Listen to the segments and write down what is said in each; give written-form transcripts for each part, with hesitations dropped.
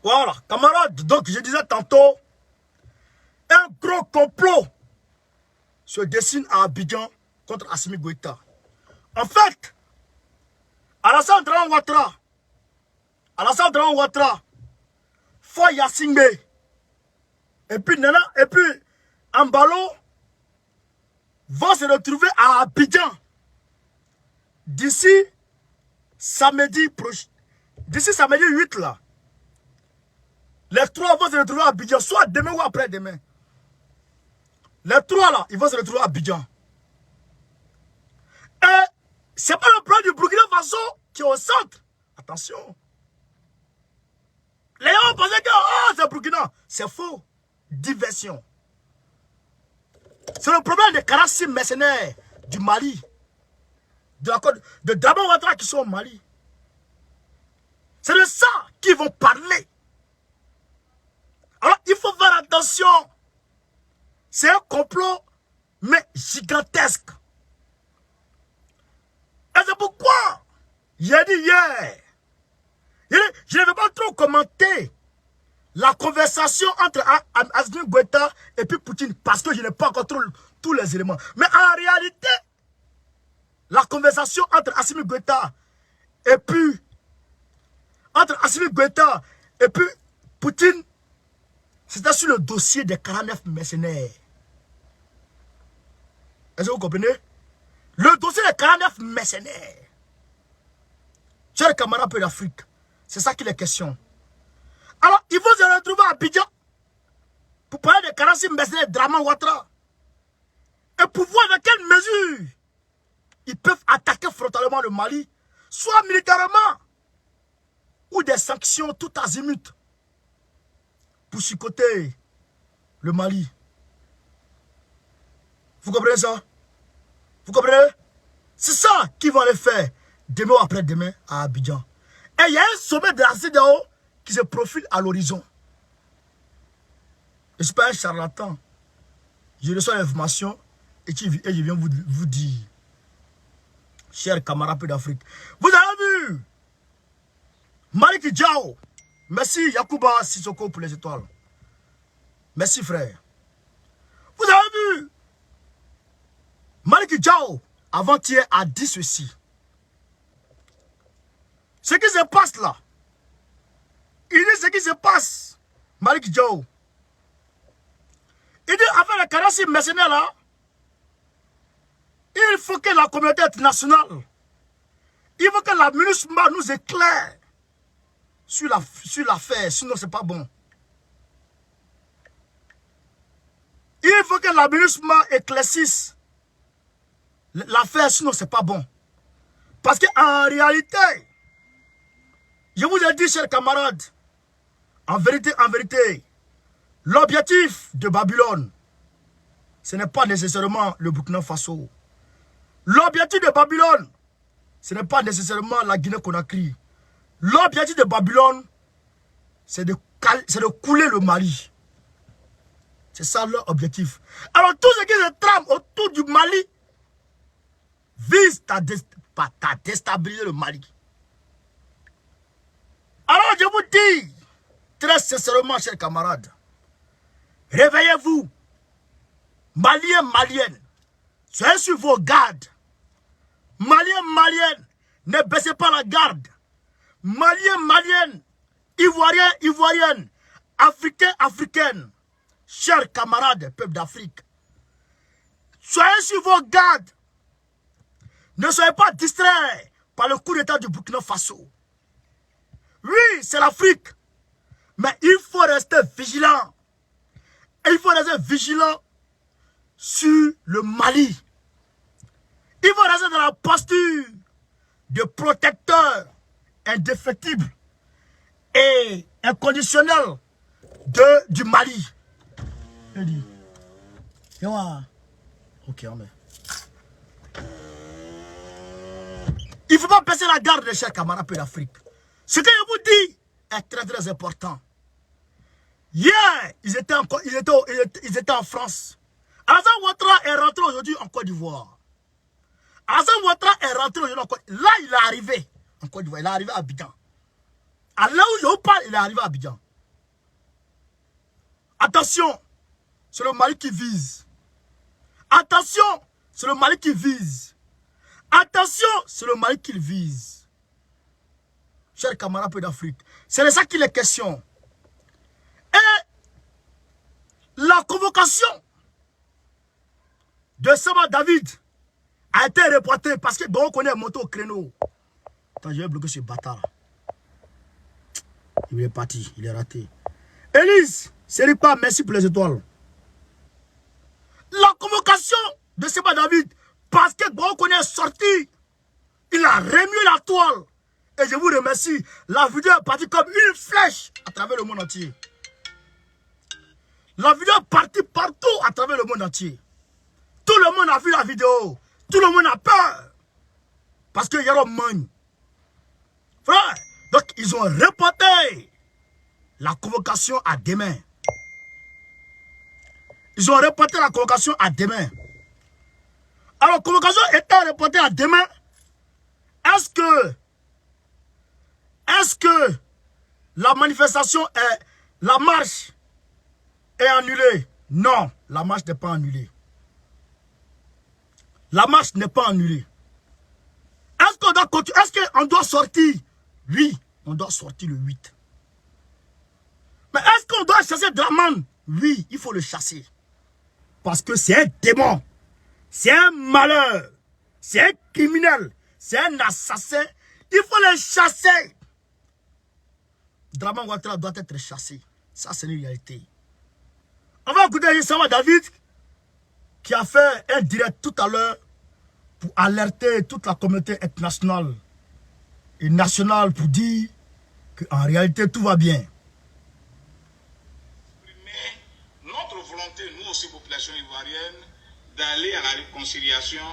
Voilà, camarades, donc je disais tantôt, un gros complot se dessine à Abidjan contre Assimi Goïta. En fait, Alassane Dramane Ouattara, Foy Yassingbe, et puis Nana, et puis Ambalo vont se retrouver à Abidjan d'ici samedi 8 là. Les trois vont se retrouver à Abidjan, soit demain ou après-demain. Les trois là, ils vont se retrouver à Abidjan. Et c'est pas le plan du Burkina Faso qui est au centre. Attention. Les gens pensaient que c'est Burkina. C'est faux. Diversion. C'est le problème des Karassi mercenaires du Mali. De Dramane Ouattara qui sont au Mali. C'est de ça qu'ils vont parler. Alors, il faut faire attention. C'est un complot, mais gigantesque. Et c'est pourquoi j'ai dit hier, je ne vais pas trop commenter la conversation entre Assimi Goïta et puis Poutine, parce que je n'ai pas encore tous les éléments. Mais en réalité, la conversation entre Assimi Goïta et puis Poutine, c'était sur le dossier des 49 mercenaires. Est-ce que vous comprenez? Le dossier des 49 mercenaires. Chers camarades peu d'Afrique, c'est ça qu'il est question. Alors, il faut se retrouver à Abidjan pour parler des 46 mercenaires de Dramane Ouattara. Et pour voir dans quelle mesure ils peuvent attaquer frontalement le Mali, soit militairement ou des sanctions tout azimut pour chicoter le Mali. Vous comprenez ça? Vous comprenez? C'est ça qu'ils vont aller faire demain ou après-demain à Abidjan. Et il y a un sommet de la CEDEAO qui se profile à l'horizon. Je ne suis pas un charlatan. Je reçois l'information et je viens vous dire, chers camarades d'Afrique, vous avez vu Malick Diao. Merci Yacouba Sissoko pour les étoiles. Merci frère. Vous avez vu Malick Diao avant-hier a dit ceci. Ce qui se passe là, il dit ce qui se passe, Malick Diao. Il dit avec les 46 mercenaires là, il faut que la communauté internationale, il faut que la MINUSMA nous éclaire sur l'affaire, sinon c'est pas bon. Il faut que la MINUSMA éclaircisse l'affaire, sinon c'est pas bon. Parce qu'en réalité, je vous ai dit, chers camarades, en vérité, l'objectif de Babylone, ce n'est pas nécessairement le Burkina Faso. L'objectif de Babylone, ce n'est pas nécessairement la Guinée-Conakry. L'objectif de Babylone, c'est de couler le Mali. C'est ça leur objectif. Alors tout ce qui se trame autour du Mali vise à déstabiliser le Mali. Alors je vous dis, très sincèrement, chers camarades, réveillez-vous, Maliens, Maliennes, soyez sur vos gardes. Maliens, Maliennes, ne baissez pas la garde. Maliens, Maliennes, Ivoiriens, Ivoiriennes, Africains, Africaines, chers camarades, peuple d'Afrique, soyez sur vos gardes. Ne soyez pas distraits par le coup d'état du Burkina Faso. Oui, c'est l'Afrique, mais il faut rester vigilant. Et il faut rester vigilant sur le Mali. Il faut rester dans la posture de protecteur indéfectible et inconditionnel du Mali. Je dis, ok, on met. Il ne faut pas baisser la garde, chers camarades de l'Afrique. Ce que je vous dis est très très important. Hier, ils étaient en France. Alassane Ouattara est rentré aujourd'hui en Côte d'Ivoire. Alassane Ouattara est rentré aujourd'hui en Côte d'Ivoire. Là, il est arrivé en Côte d'Ivoire. Il est arrivé à Abidjan. À là où je vous parle, il est arrivé à Abidjan. Attention, c'est le Mali qui vise. Attention, c'est le Mali qui vise. Attention, c'est le Mali qui vise. Chers camarades d'Afrique, c'est de ça qu'il est question. Et la convocation de Samba David a été reportée parce que bon, on connaît monté au créneau. Attends, je vais bloquer ce bâtard. Il est parti, il est raté. Élise, c'est pas merci pour les étoiles. La convocation de Samba David, parce que bon, on connaît sorti, il a remué la toile. Et je vous remercie. La vidéo est partie comme une flèche à travers le monde entier. La vidéo est partie partout à travers le monde entier. Tout le monde a vu la vidéo. Tout le monde a peur. Parce qu'il y a un monde. Frère, donc ils ont reporté la convocation à demain. Ils ont reporté la convocation à demain. Alors, la convocation étant reportée à demain, est-ce que la manifestation est... La marche est annulée? Non, la marche n'est pas annulée. La marche n'est pas annulée. Est-ce qu'on doit continuer? Est-ce qu'on doit sortir? Oui, on doit sortir le 8. Mais est-ce qu'on doit chasser Draman? Oui, il faut le chasser. Parce que c'est un démon. C'est un malheur. C'est un criminel. C'est un assassin. Il faut le chasser. Draman Ouattara doit être chassé. Ça, c'est une réalité. On va écouter Samba David qui a fait un direct tout à l'heure pour alerter toute la communauté internationale et nationale pour dire qu'en réalité, tout va bien. Notre volonté, nous aussi, population ivoirienne, d'aller à la réconciliation.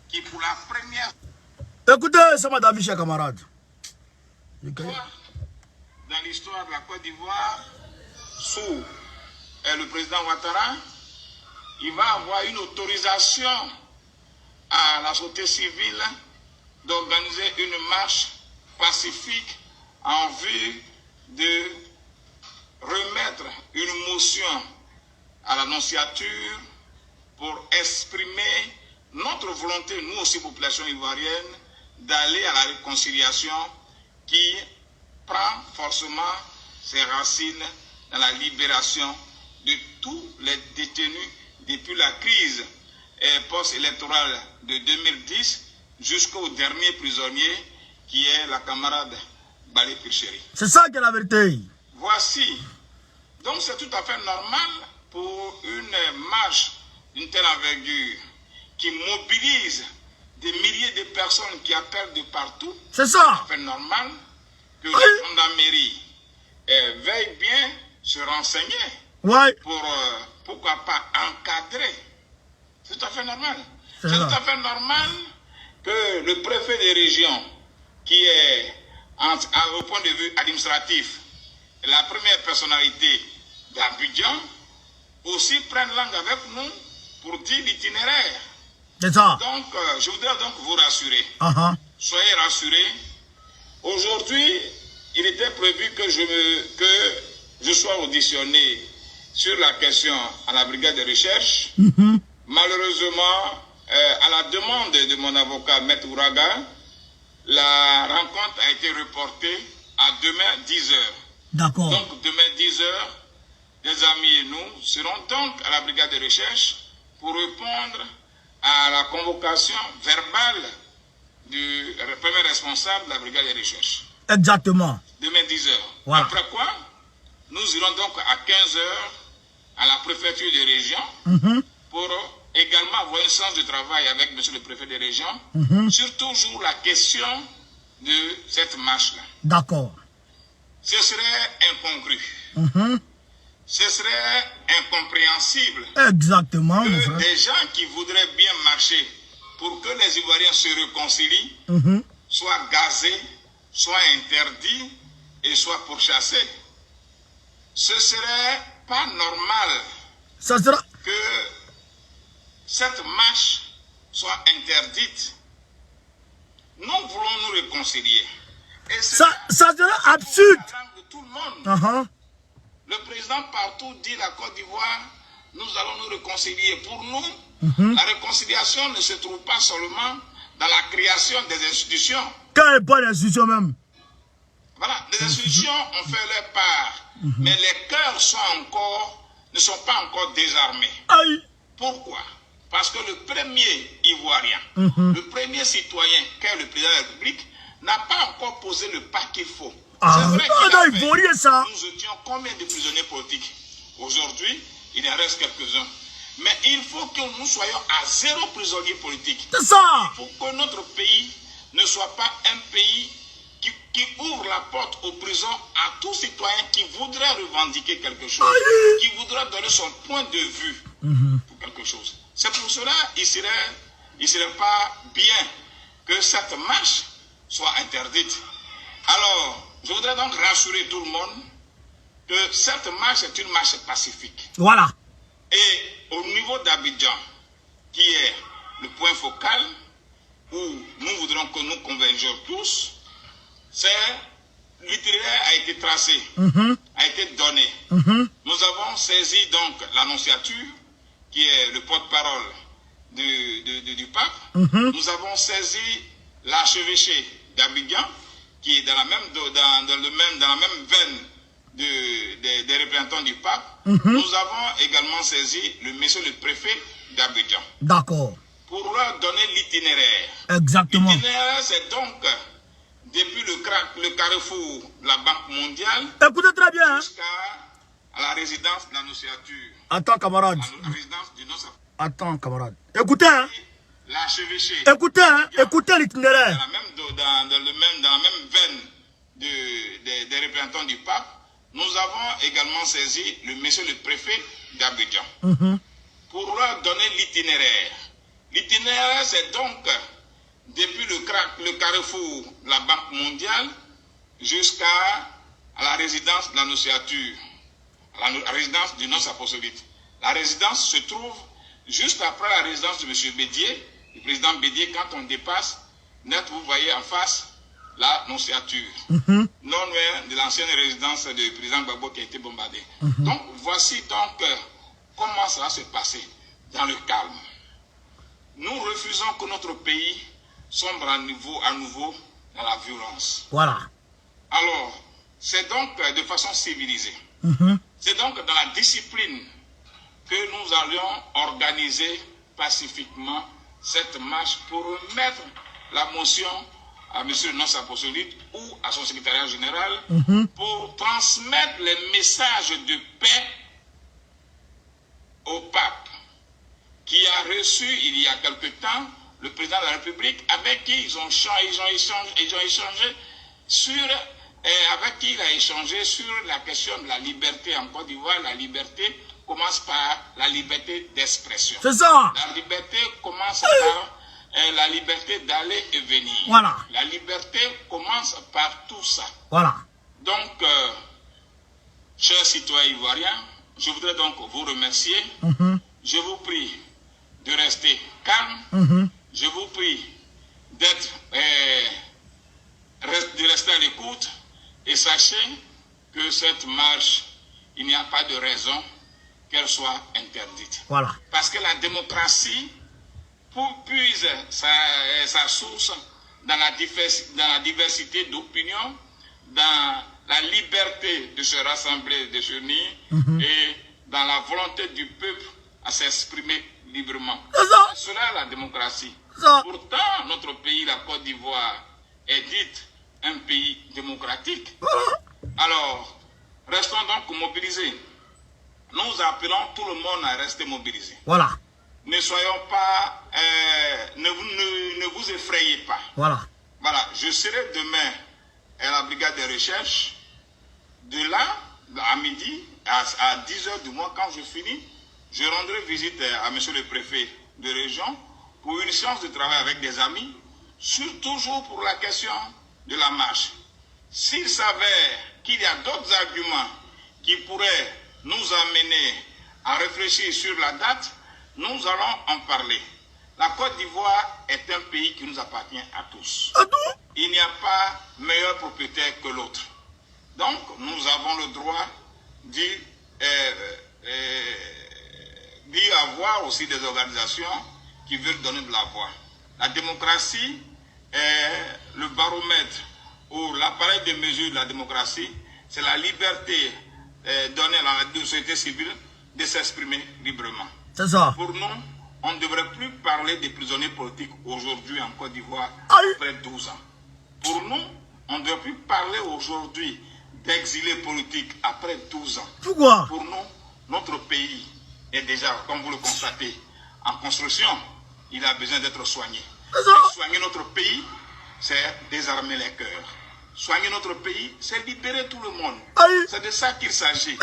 Qui pour la première Écoutez, Samba David, chers camarades. fois dans l'histoire de la Côte d'Ivoire, sous le président Ouattara, il va avoir une autorisation à la société civile d'organiser une marche pacifique en vue de remettre une motion à l'annonciature pour exprimer notre volonté, nous aussi, population ivoirienne, d'aller à la réconciliation qui prend forcément ses racines dans la libération de tous les détenus depuis la crise post-électorale de 2010 jusqu'au dernier prisonnier qui est la camarade Balé Pircheri. C'est ça qui est la vérité. Voici. Donc c'est tout à fait normal pour une marche d'une telle envergure qui mobilise des milliers de personnes qui appellent de partout. C'est ça. C'est normal que la gendarmerie veille bien se renseigner Ouais. pour, pourquoi pas, encadrer. C'est tout à fait normal. C'est tout à fait normal que le préfet des régions, qui est au point de vue administratif, la première personnalité d'Abidjan, aussi prenne langue avec nous pour dire l'itinéraire. C'est ça. Donc, je voudrais donc vous rassurer. Soyez rassurés. Aujourd'hui, il était prévu que je sois auditionné sur la question à la brigade de recherche. Malheureusement, à la demande de mon avocat, Maître Ouraga, la rencontre a été reportée à demain 10h. D'accord. Donc, demain 10h, des amis et nous serons donc à la brigade de recherche pour répondre à la convocation verbale du premier responsable de la brigade de recherche. Exactement. Demain 10h. Voilà. Après quoi, nous irons donc à 15h à la préfecture des régions pour également avoir une séance de travail avec monsieur le préfet des régions sur toujours la question de cette marche-là. D'accord. Ce serait incongru. Ce serait incompréhensible Exactement, mon que frère. des gens qui voudraient bien marcher pour que les Ivoiriens se réconcilient soient gazés, soient interdits et soient pourchassés. Ce serait pas normal Ça sera... que cette marche soit interdite nous voulons nous réconcilier. Et ça serait absurde. De tout le monde. Uh-huh. Le président partout dit la Côte d'Ivoire, nous allons nous réconcilier. Pour nous, la réconciliation ne se trouve pas seulement dans la création des institutions. Quand il n'y a pas d'institution même. Voilà, les institutions ont fait leur part, mais les cœurs ne sont pas encore désarmés. Aïe. Pourquoi? Parce que le premier Ivoirien, le premier citoyen qu'est le président de la République, n'a pas encore posé le pas qu'il faut. Ah, c'est vrai qu'il Ivoirien, ça. Nous étions combien de prisonniers politiques? Aujourd'hui, il en reste quelques-uns. Mais il faut que nous soyons à 0 prisonniers politiques. C'est ça. Pour que notre pays ne soit pas un pays qui ouvre la porte aux prisons à tout citoyen qui voudrait revendiquer quelque chose, qui voudrait donner son point de vue pour quelque chose. C'est pour cela qu'il ne serait pas bien que cette marche soit interdite. Alors, je voudrais donc rassurer tout le monde que cette marche est une marche pacifique. Voilà. Et au niveau d'Abidjan, qui est le point focal, où nous voudrons que nous convergions tous, l'itinéraire a été tracé, a été donné. Nous avons saisi donc l'annonciature, qui est le porte-parole du pape. Nous avons saisi l'archevêché d'Abidjan, qui est dans la même veine des représentants du pape. Nous avons également saisi monsieur le préfet d'Abidjan. D'accord. Pour leur donner l'itinéraire. Exactement. L'itinéraire, c'est donc depuis le carrefour de la Banque mondiale. Écoutez très bien. Jusqu'à la résidence de l'annonciature. Attends, camarade. La résidence du non-sapeur. Attends, camarade. Écoutez, hein. L'archevêché. Écoutez, hein. Écoutez l'itinéraire. Dans la même veine des représentants du pape, nous avons également saisi monsieur le préfet d'Abidjan pour leur donner l'itinéraire. L'itinéraire, c'est donc depuis le carrefour de la Banque mondiale jusqu'à la résidence de l'annonciature, la résidence du nonce apostolique. La résidence se trouve juste après la résidence de M. Bédier, le président Bédier. Quand on dépasse, net, vous voyez en face l'annonciature, non loin de l'ancienne résidence du président Gbagbo qui a été bombardée. Donc, voici donc comment ça va se passer dans le calme. Nous refusons que notre pays sombre à nouveau dans la violence. Voilà. Alors, c'est donc de façon civilisée. C'est donc dans la discipline que nous allions organiser pacifiquement cette marche pour remettre la motion à M. le nonce apostolique ou à son secrétariat général pour transmettre les messages de paix au pape, qui a reçu il y a quelque temps le président de la République, avec qui ils ont échangé sur, avec qui il a échangé sur la question de la liberté en Côte d'Ivoire. La liberté commence par la liberté d'expression. C'est ça. La liberté commence par la liberté d'aller et venir. Voilà. La liberté commence par tout ça. Voilà. Donc, chers citoyens ivoiriens, je voudrais donc vous remercier. Je vous prie de rester calme. Je vous prie de rester à l'écoute. Et sachez que cette marche, il n'y a pas de raison qu'elle soit interdite. Voilà. Parce que la démocratie puise sa source dans la diversité d'opinions, dans la liberté de se rassembler, de se unir, et dans la volonté du peuple à s'exprimer librement. C'est cela la démocratie. Pourtant, notre pays, la Côte d'Ivoire, est dite un pays démocratique. Alors, restons donc mobilisés. Nous appelons tout le monde à rester mobilisé. Voilà. Ne soyons pas, ne vous effrayez pas. Voilà. Voilà, je serai demain à la brigade de recherche. De là, à midi, à 10h du mois, quand je finis, je rendrai visite à monsieur le préfet de région pour une séance de travail avec des amis, toujours pour la question de la marche. S'il s'avère qu'il y a d'autres arguments qui pourraient nous amener à réfléchir sur la date, nous allons en parler. La Côte d'Ivoire est un pays qui nous appartient à tous. À tout. Il n'y a pas meilleur propriétaire que l'autre. Donc, nous avons le droit d'y avoir aussi des organisations qui veulent donner de la voix. La démocratie est le baromètre ou l'appareil de mesure de la démocratie. C'est la liberté donnée à la société civile de s'exprimer librement. C'est ça. Pour nous, on ne devrait plus parler des prisonniers politiques aujourd'hui en Côte d'Ivoire après 12 ans. Pour nous, on ne devrait plus parler aujourd'hui d'exilés politiques après 12 ans. Pourquoi? Pour nous, notre pays est déjà, comme vous le constatez, en construction. Il a besoin d'être soigné. Soigner notre pays, c'est désarmer les cœurs. Soigner notre pays, c'est libérer tout le monde. C'est de ça qu'il s'agit.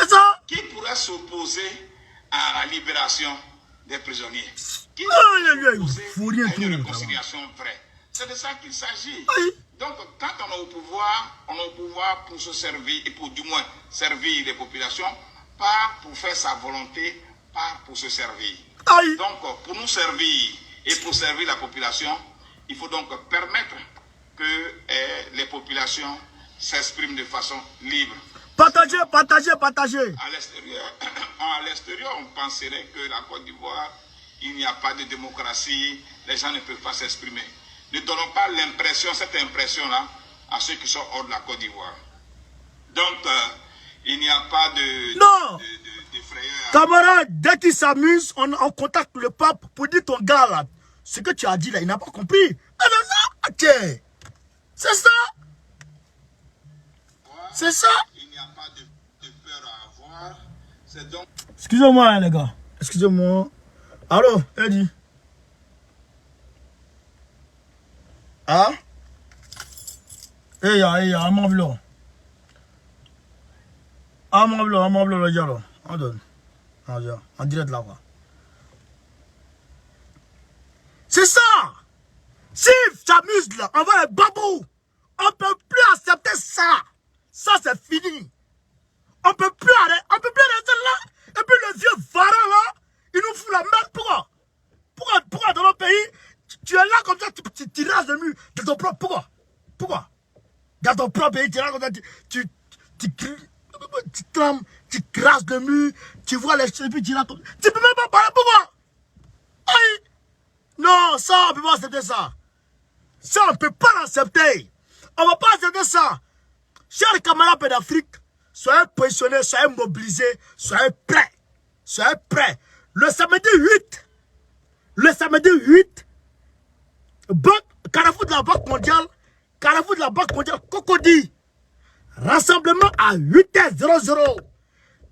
Qui pourrait s'opposer à la libération des prisonniers? Qui pourrait s'opposer à une réconciliation vraie? C'est de ça qu'il s'agit. Donc, quand on est au pouvoir pour se servir, et pour du moins servir les populations, pas pour faire sa volonté, pas pour se servir. Donc, pour nous servir et pour servir la population, il faut donc permettre que les populations s'expriment de façon libre. Partagez. À l'extérieur, on penserait que la Côte d'Ivoire, il n'y a pas de démocratie, les gens ne peuvent pas s'exprimer. Ne donnons pas cette impression-là à ceux qui sont hors de la Côte d'Ivoire. Donc, il n'y a pas de frayeur. Camarade, dès qu'il s'amuse, on contacte le pape pour dire ton gars là. Ce que tu as dit là, il n'a pas compris. C'est ça. C'est ça. Il n'y a pas de peur à avoir. C'est donc... Excusez-moi hein, les gars. Excusez-moi. Allô, Eddie. Ah? I'm le dialogue. On donne. On direct là-bas. C'est ça! Si j'amuse là, on va les babous. On peut plus accepter ça. Ça c'est fini. On peut plus rester là. Et puis le vieux varan là, il nous fout la merde. Pourquoi dans notre pays, tu es là comme ça, tu rases le mur de ton propre. Pourquoi? Dans ton propre pays, tu es là comme ça, tu trembles, tu crasses le mur, tu vois les choses, et puis tu es là comme... Tu peux même pas parler, pourquoi? Aïe! Non, ça, on ne peut pas accepter ça. Ça, on ne peut pas l'accepter. On ne va pas accepter ça. Chers camarades d'Afrique, soyez positionnés, soyez mobilisés, soyez prêts. Soyez prêts. Le samedi 8, Carrefour de la Banque mondiale, Cocody. Rassemblement à 8h00.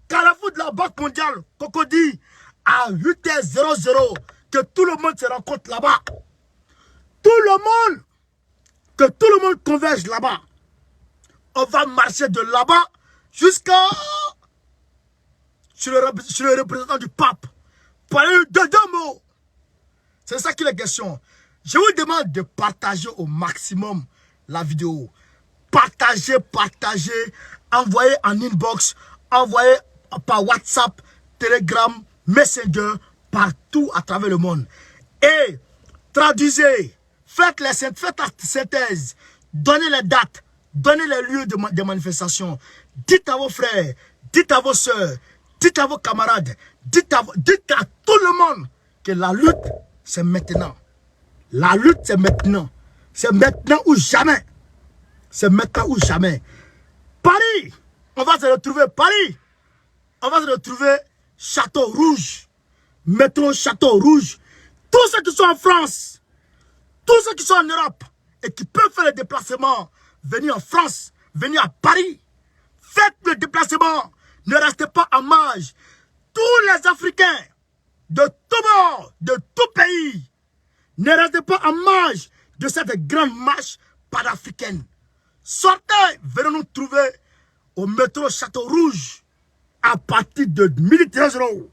Carrefour de la Banque mondiale, Cocody, à 8h00. Que tout le monde se rencontre là-bas. Que tout le monde converge là-bas. On va marcher de là-bas jusqu'à... Sur le représentant du pape. Parler de deux mots. C'est ça qui est la question. Je vous demande de partager au maximum la vidéo. Partagez. Envoyez en inbox. Envoyez par WhatsApp, Telegram, Messenger, partout à travers le monde. Et traduisez. Faites la synthèse. Donnez les dates. Donnez les lieux de manifestation. Dites à vos frères. Dites à vos soeurs. Dites à vos camarades. Dites à tout le monde que la lutte, c'est maintenant. La lutte, c'est maintenant. C'est maintenant ou jamais. C'est maintenant ou jamais. Paris, on va se retrouver. Paris, on va se retrouver Château Rouge. Métro Château Rouge. Tous ceux qui sont en France, tous ceux qui sont en Europe et qui peuvent faire le déplacement, venir en France, venir à Paris, faites le déplacement. Ne restez pas en marge. Tous les Africains de tout bord, de tout pays, ne restez pas en marge de cette grande marche panafricaine. Sortez, venez nous trouver au métro Château Rouge à partir de 12h.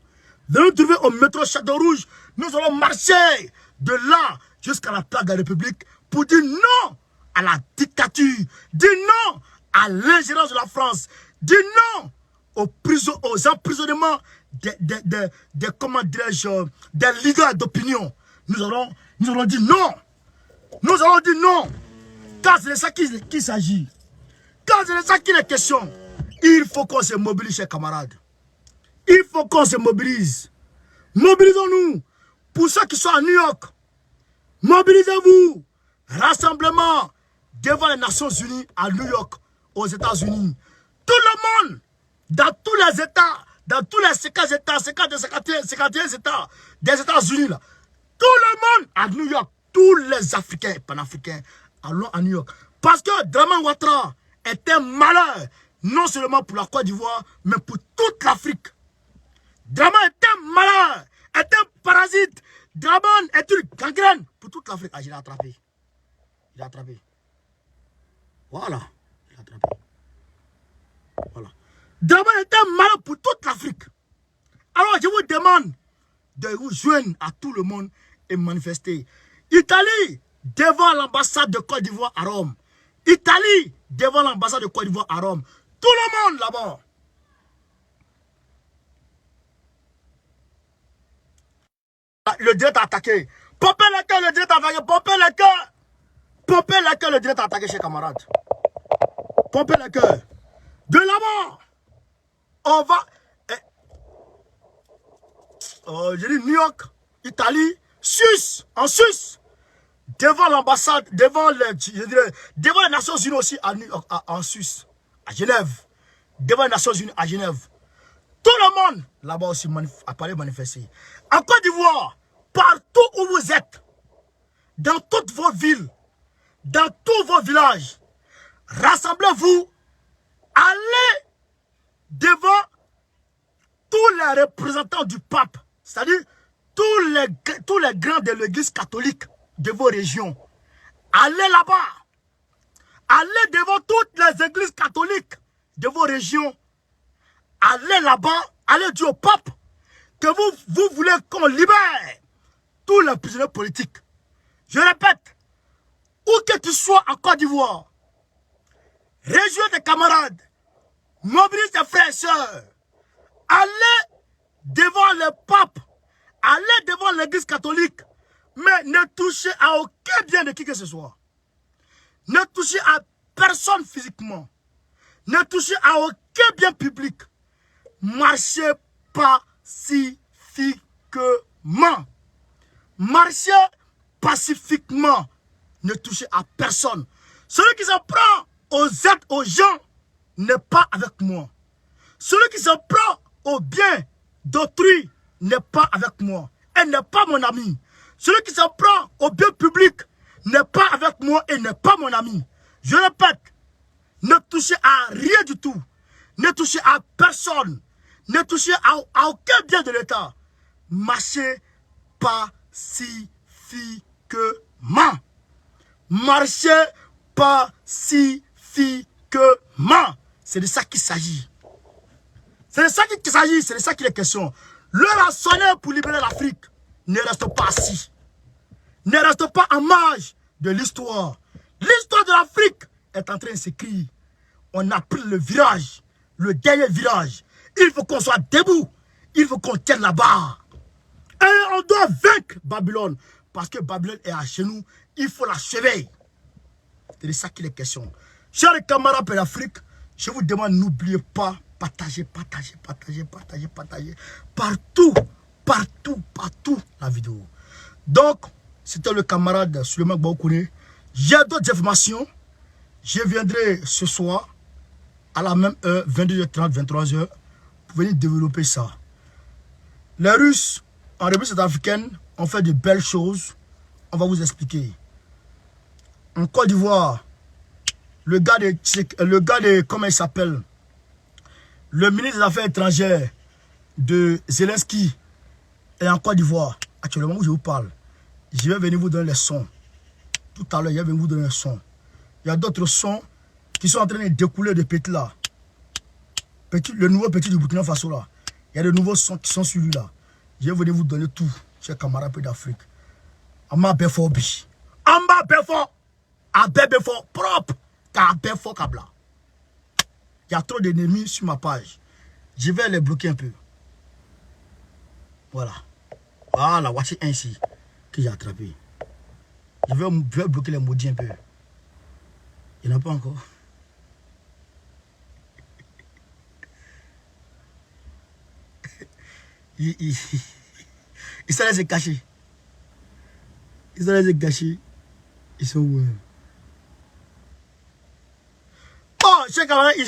Venez nous trouver au métro Château Rouge. Nous allons marcher de là jusqu'à la place de la République pour dire non à la dictature, dire non à l'ingérence de la France, dire non aux emprisonnements des leaders d'opinion. nous allons dire non. Nous allons dire non. Car c'est de ça qu'il s'agit. Car c'est de ça qu'il est question. Il faut qu'on se mobilise, chers camarades. Il faut qu'on se mobilise. Mobilisons-nous. Pour ceux qui sont à New York, mobilisez-vous. Rassemblement devant les Nations Unies à New York, aux États-Unis. Tout le monde, dans tous les États, dans tous les 50 États, 51 États des États-Unis, là, tout le monde à New York, tous les Africains et Panafricains, allons à New York. Parce que Dramane Ouattara est un malheur, non seulement pour la Côte d'Ivoire, mais pour toute l'Afrique. Dramane est un malheur, est un parasite. Dramane est une gangrène pour toute l'Afrique. Ah, je l'ai attrapé. Il a attrapé. Voilà. Il a attrapé. Voilà. Dramane est un malheur pour toute l'Afrique. Alors, je vous demande de vous joindre à tout le monde et manifester. Italie, devant l'ambassade de Côte d'Ivoire à Rome. Italie, devant l'ambassade de Côte d'Ivoire à Rome. Tout le monde là-bas. Le direct a attaqué. Pompez le cœur, le direct a attaqué. Pompez le cœur. Pompez le cœur, le direct a attaqué, chers camarades. Pompez le cœur. De là-bas, on va... je dis New York, Italie, Suisse, en Suisse. Devant l'ambassade, devant les Nations Unies aussi à New York, en Suisse, à Genève. Devant les Nations Unies à Genève. Tout le monde là-bas aussi a parlé manifester. En Côte d'Ivoire, partout où vous êtes, dans toutes vos villes, dans tous vos villages, rassemblez-vous, allez devant tous les représentants du pape, c'est-à-dire tous les grands de l'église catholique de vos régions. Allez là-bas. Allez devant toutes les églises catholiques de vos régions. Allez là-bas, allez dire au pape que vous voulez qu'on libère tous les prisonniers politiques. Je répète, où que tu sois en Côte d'Ivoire, région des camarades, mobilise tes frères et sœurs, allez devant le pape, allez devant l'église catholique, mais ne touchez à aucun bien de qui que ce soit. Ne touchez à personne physiquement. Ne touchez à aucun bien public. Marchez pacifiquement. Marchez pacifiquement. Ne touchez à personne. Celui qui s'en prend aux aides aux gens n'est pas avec moi. Celui qui s'en prend au bien d'autrui n'est pas avec moi. Elle n'est pas mon ami. Celui qui s'en prend au bien public n'est pas avec moi et n'est pas mon ami. Je répète, ne touchez à rien du tout. Ne touchez à personne. Ne touchez à aucun bien de l'État. Marchez pacifiquement. Marchez pacifiquement. C'est de ça qu'il s'agit. C'est de ça qu'il s'agit. C'est de ça qu'il est question. L'heure a sonné pour libérer l'Afrique. Ne reste pas assis. Ne reste pas en marge de l'histoire. L'histoire de l'Afrique est en train de s'écrire. On a pris le virage, le dernier virage. Il faut qu'on soit debout. Il faut qu'on tienne la barre. Et on doit vaincre Babylone. Parce que Babylone est à genoux. Il faut l'achever. C'est de ça qu'il est question. Chers camarades de l'Afrique, je vous demande, n'oubliez pas, partagez. Partout la vidéo. Donc, c'était le camarade Souleymane Gbaokoune. J'ai d'autres informations. Je viendrai ce soir à la même heure, 22h30, 23h, pour venir développer ça. Les Russes, en République centrafricaine, ont fait de belles choses. On va vous expliquer. En Côte d'Ivoire, le gars de, comment il s'appelle, le ministre des Affaires étrangères de Zelensky est en Côte d'Ivoire. Actuellement où je vous parle, je vais venir vous donner les sons. Tout à l'heure, je vais venir vous donner les sons. Il y a d'autres sons qui sont en train de découler de Petit là. Le nouveau Petit du Burkina Faso là. Il y a de nouveaux sons qui sont sur lui là. Je vais venir vous donner tout, chers camarades d'Afrique. Amba Befobi. Amba Befo. Abe Befo propre. Car Befo Kabla. Il y a trop d'ennemis sur ma page. Je vais les bloquer un peu. Voilà. Voilà, voici ainsi. que j'ai attrapé. Je vais bloquer les maudits un peu. Il n'y en a pas encore. Ils sont laissés cachés. Ils sont laissés cachés. Ils sont où? Oh, je sais quand même. Ils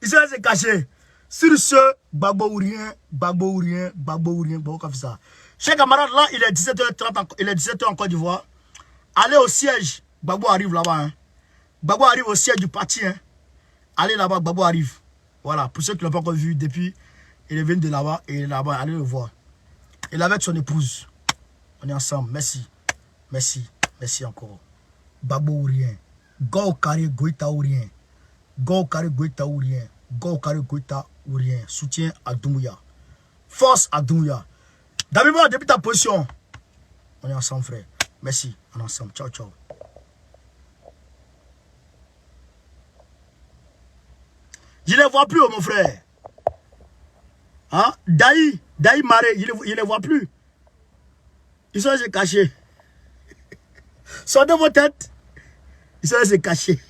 sont laissés cachés. Sur ce, Gbagbo ou rien, Gbagbo ou rien, Gbagbo ou rien, Gbagbo comme ça. Chers camarades, là, il est 17h30, il est 17h en Côte d'Ivoire. Allez au siège. Gbagbo arrive là-bas. Hein. Gbagbo arrive au siège du parti. Hein. Allez là-bas, Gbagbo arrive. Voilà, pour ceux qui ne l'ont pas encore vu depuis, il est venu de là-bas et là-bas, allez le voir. Il est avec son épouse. On est ensemble. Merci. Merci. Merci encore. Gbagbo ou rien. Go carré Goïta ou rien. Go carré Goïta ou rien. Go carré Goïta ou rien. Soutien à Doumbouya. Force à Doumbouya. D'abord, depuis ta position. On est ensemble, frère. Merci. On est ensemble. Ciao, ciao. Je ne les vois plus, mon frère. Hein? Daï Maré, je ne les vois plus. Ils sont laissés cachés. Sortez vos têtes. Ils sont laissés cachés.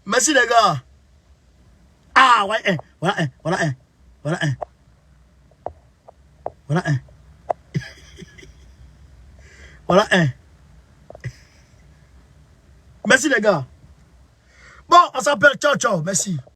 Merci les gars. Ah ouais, un. Voilà un. Voilà un. Voilà un. Voilà un. Voilà un. Merci les gars. Bon, on s'appelle. Ciao, ciao. Merci.